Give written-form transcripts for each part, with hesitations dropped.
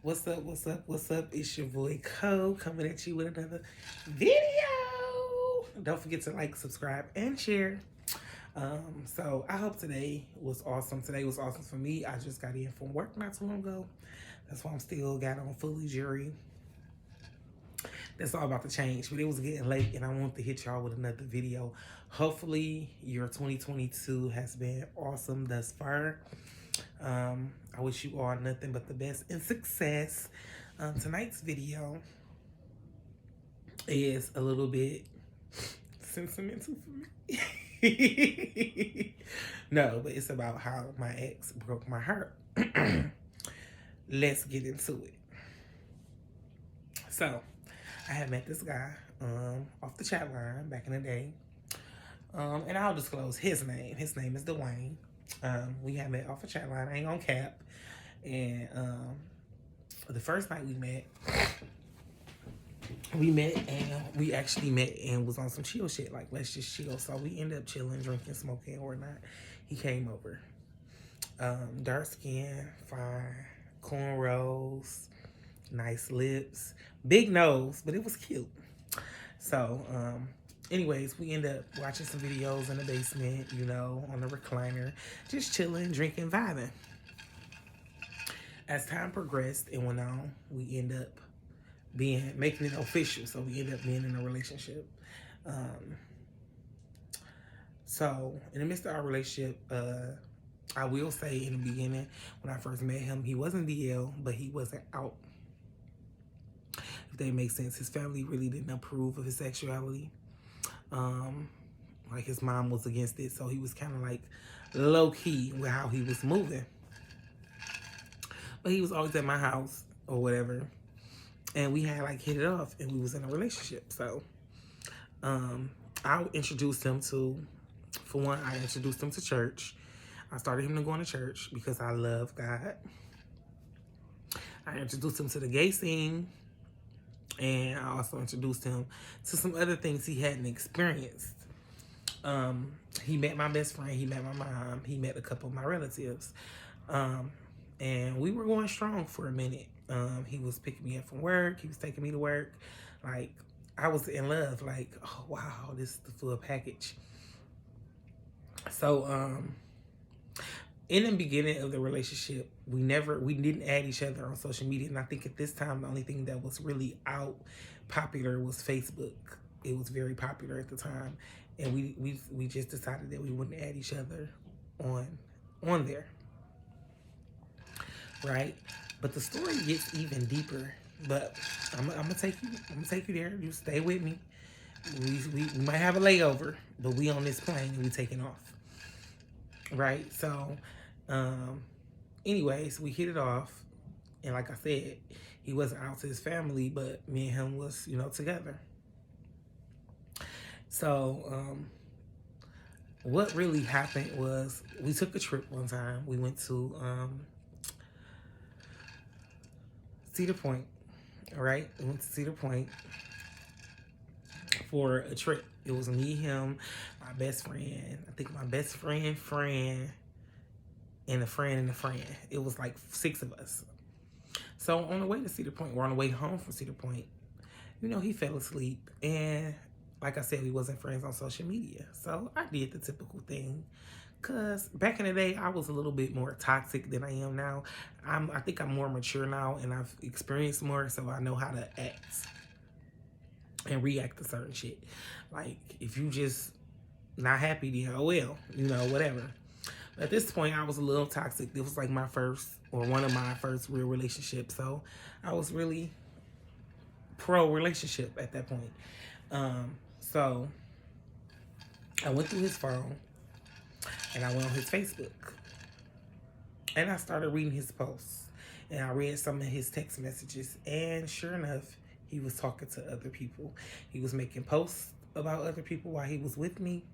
What's up? What's up? What's up? It's your boy Co coming at you with another video. Don't forget to like, subscribe, and share. So I hope today was awesome. Today was awesome for me. I just got in from work not too long ago. That's why I'm still got on fully jury. That's all about to change. But it was getting late and I wanted to hit y'all with another video. Hopefully your 2022 has been awesome thus far. I wish you all nothing but the best and success. Tonight's video is a little bit sentimental for me. No, but it's about how my ex broke my heart. Let's get into it. So, I had met this guy off the chat line back in the day. And I'll disclose his name. His name is Dwayne. We had met off a chat line. I ain't gonna cap. And the first night we met and we actually met and was on some chill shit. Like, let's just chill. So we ended up chilling, drinking, smoking, or not. He came over. Dark skin, fine, cornrows, nice lips, big nose, but it was cute. So, anyways, we end up watching some videos in the basement, you know, on the recliner, just chilling, drinking, vibing. As time progressed and went on, we end up making it official. So we end up being in a relationship. So in the midst of our relationship, I will say in the beginning, when I first met him, he wasn't DL, but he wasn't out. If that makes sense. His family really didn't approve of his sexuality. Like his mom was against it, so he was kind of like low key with how he was moving. But he was always at my house or whatever, and we had like hit it off, and we was in a relationship. So, I introduced him to, for one, I introduced him to church. I started him to going to church because I love God. I introduced him to the gay scene, and I also introduced him to some other things he hadn't experienced. He met my best friend, he met my mom, he met a couple of my relatives. And we were going strong for a minute. He was picking me up from work, he was taking me to work. Like, I was in love, like, oh wow, this is the full package. So, in the beginning of the relationship, we didn't add each other on social media. And I think at this time, the only thing that was really popular was Facebook. It was very popular at the time. And we just decided that we wouldn't add each other on there. Right? But the story gets even deeper. But I'm gonna take you there. You stay with me. We might have a layover, but we on this plane and we taking off. Right? So, anyways, we hit it off, and like I said, he wasn't out to his family, but me and him was, you know, together. So, what really happened was we took a trip one time. We went to Cedar Point, all right? We went to Cedar Point for a trip. It was me, him, my best friend. I think my best friend, and a friend. It was like 6 of us. So on the way to Cedar Point, we're on the way home from Cedar Point, you know, he fell asleep. And like I said, we wasn't friends on social media. So I did the typical thing. Because back in the day, I was a little bit more toxic than I am now. I think I'm more mature now and I've experienced more, so I know how to act and react to certain shit. Like, if you just not happy, then oh well, you know, whatever. But at this point, I was a little toxic. It was like my first, or one of my first real relationships. So I was really pro relationship at that point. So I went through his phone and I went on his Facebook and I started reading his posts and I read some of his text messages, and sure enough, he was talking to other people. He was making posts about other people while he was with me,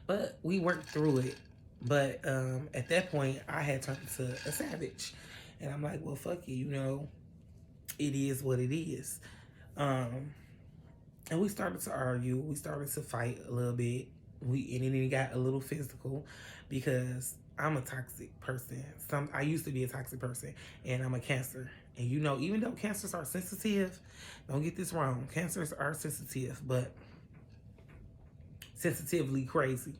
but we worked through it. But at that point, I had turned into a savage, and I'm like, well, fuck you, you know, it is what it is. And we started to argue. We started to fight a little bit. And it got a little physical because I'm a toxic person. I used to be a toxic person, and I'm a Cancer. And you know, even though Cancers are sensitive, don't get this wrong. Cancers are sensitive, but sensitively crazy.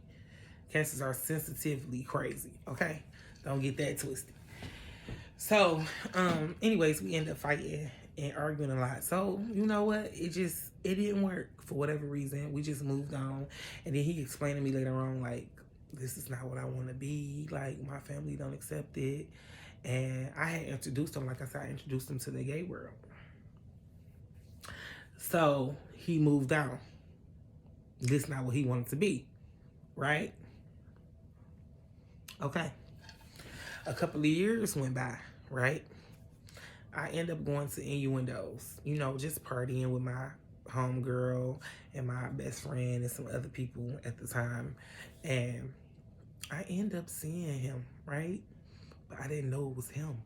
Cancers are sensitively crazy. Okay, don't get that twisted. So, anyways, we ended up fighting and arguing a lot. So, you know what? It didn't work for whatever reason. We just moved on. And then he explained to me later on, like, this is not what I want to be. Like, my family don't accept it. And I had introduced him, like I said, I introduced him to the gay world. So, he moved on. This is not what he wanted to be. Right? Okay. A couple of years went by, right? I end up going to Innuendos, you know, just partying with my homegirl and my best friend and some other people at the time. And I end up seeing him, right? But I didn't know it was him.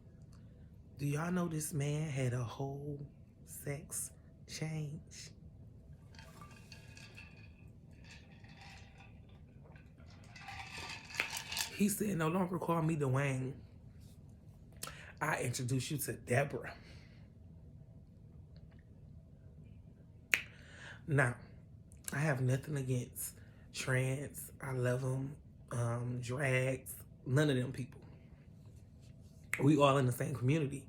Do y'all know this man had a whole sex change? He said, no longer call me Dwayne. I introduce you to Deborah. Now, I have nothing against trans. I love them. Drags. None of them people. We all in the same community.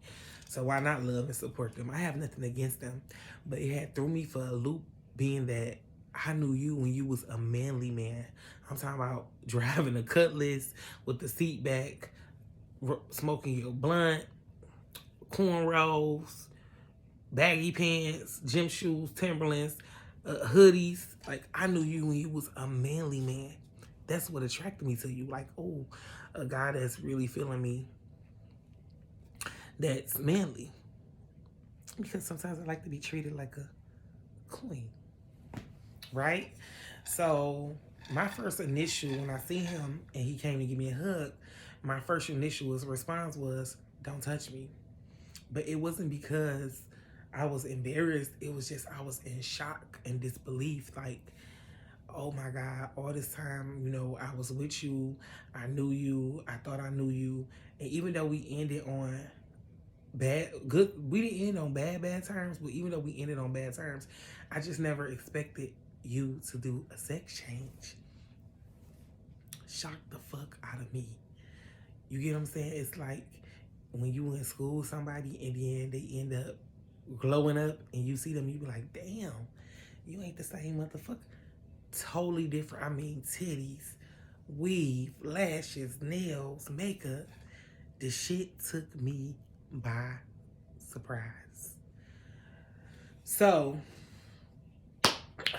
So why not love and support them? I have nothing against them. But it had threw me for a loop being that I knew you when you was a manly man. I'm talking about driving a Cutlass with the seat back, smoking your blunt, cornrows, baggy pants, gym shoes, Timberlands, hoodies. Like, I knew you when you was a manly man. That's what attracted me to you. Like, oh, a guy that's really feeling me, that's manly. Because sometimes I like to be treated like a queen. Right? So, my first initial, when I see him and he came to give me a hug, my first initial response was, don't touch me. But it wasn't because I was embarrassed. It was just I was in shock and disbelief. Like, oh my God, all this time, you know, I was with you. I knew you. I thought I knew you. And even though we ended on we didn't end on bad terms, but even though we ended on bad terms, I just never expected you to do a sex change. Shocked the fuck out of me. You get what I'm saying? It's like when you in school with somebody and then they end up glowing up and you see them, you be like, damn, you ain't the same motherfucker. Totally different. I mean, titties, weave, lashes, nails, makeup. The shit took me by surprise. So,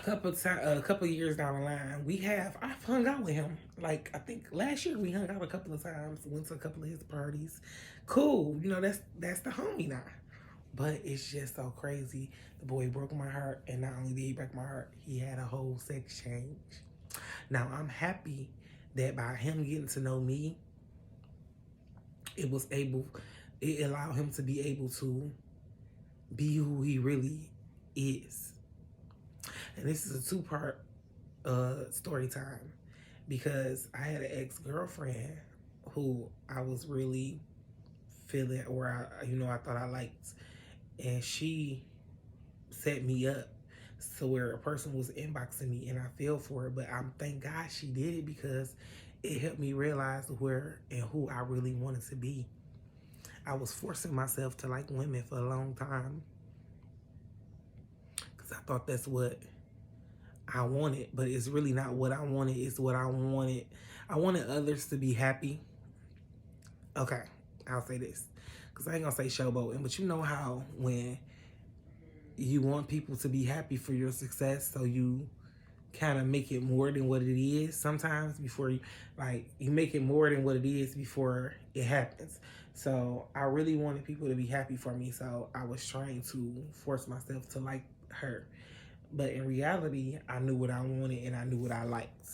a couple years down the line, I've hung out with him. Like, I think last year we hung out a couple of times, went to a couple of his parties. Cool, you know, that's the homie now. But it's just so crazy. The boy broke my heart, and not only did he break my heart, he had a whole sex change. Now, I'm happy that by him getting to know me, it allowed him to be able to be who he really is. And this is a two-part story time, because I had an ex-girlfriend who I was really feeling, or I thought I liked, and she set me up so where a person was inboxing me and I fell for it. But thank God she did it, because it helped me realize where and who I really wanted to be. I was forcing myself to like women for a long time because I thought that's what I wanted, but it's really not what I wanted. It's what I wanted. I wanted others to be happy. Okay, I'll say this, because I ain't gonna say showboating, but you know how when you want people to be happy for your success, so you kind of make it more than what it is sometimes before you make it more than what it is before it happens. So I really wanted people to be happy for me, so I was trying to force myself to like her. But in reality, I knew what I wanted and I knew what I liked.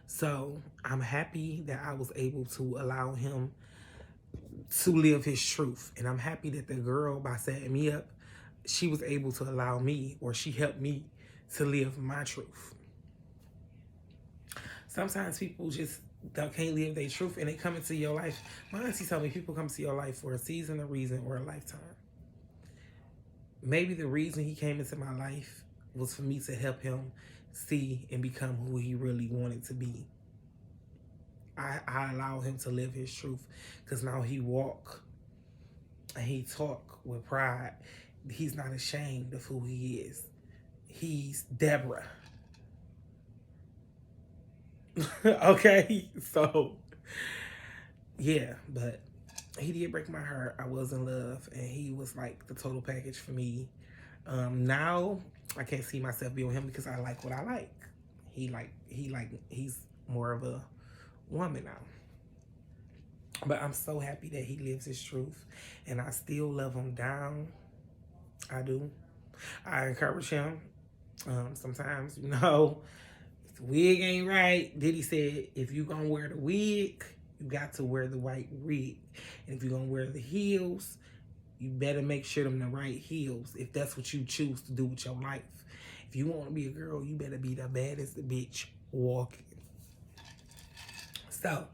So I'm happy that I was able to allow him to live his truth. And I'm happy that the girl, by setting me up, she was able to allow me, or she helped me to live my truth. Sometimes people just that can't live their truth and they come into your life. My auntie told me people come to your life for a season, a reason, or a lifetime. Maybe the reason he came into my life was for me to help him see and become who he really wanted to be. I allow him to live his truth because now he walk and he talk with pride. He's not ashamed of who he is. He's Deborah. Okay, so yeah, but he did break my heart. I was in love, and he was like the total package for me. Now I can't see myself being with him because I like what I like. He's more of a woman now. But I'm so happy that he lives his truth, and I still love him down. I do. I encourage him. Sometimes, if the wig ain't right, Diddy said, if you gonna wear the wig, you got to wear the white wig. And if you're gonna wear the heels, you better make sure them the right heels if that's what you choose to do with your life. If you want to be a girl, you better be the baddest bitch walking. So,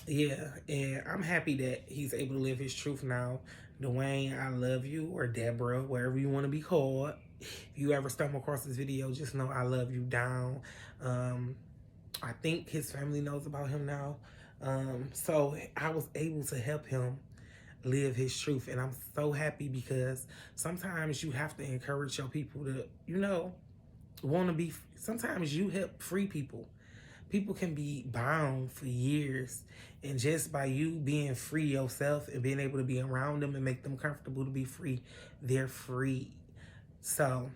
yeah, and I'm happy that he's able to live his truth now. Dwayne, I love you, or Deborah, wherever you want to be called. If you ever stumble across this video, just know I love you down. I think his family knows about him now. So I was able to help him live his truth. And I'm so happy because sometimes you have to encourage your people to, want to be, sometimes you help free people. People can be bound for years, and just by you being free yourself and being able to be around them and make them comfortable to be free, they're free. So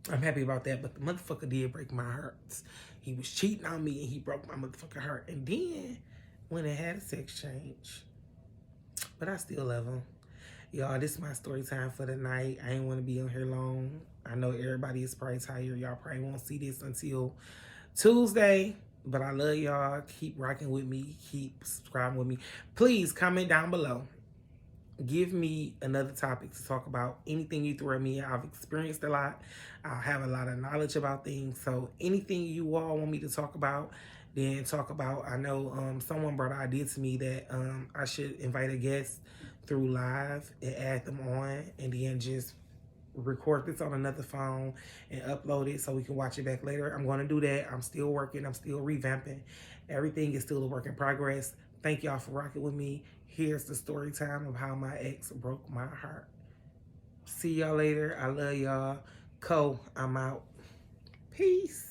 I'm happy about that, but the motherfucker did break my heart. He was cheating on me and he broke my motherfucking heart. And then went and had a sex change. But I still love him. Y'all, this is my story time for the night. I ain't want to be on here long. I know everybody is probably tired. Y'all probably won't see this until Tuesday. But I love y'all. Keep rocking with me. Keep subscribing with me. Please comment down below. Give me another topic to talk about. Anything you throw at me. I've experienced a lot. I have a lot of knowledge about things. So anything you all want me to talk about, then talk about. I know someone brought an idea to me that I should invite a guest through live and add them on, and then just record this on another phone and upload it so we can watch it back later. I'm going to do that. I'm still working. I'm still revamping. Everything is still a work in progress. Thank y'all for rocking with me. Here's the story time of how my ex broke my heart. See y'all later. I love y'all. I'm out. Peace.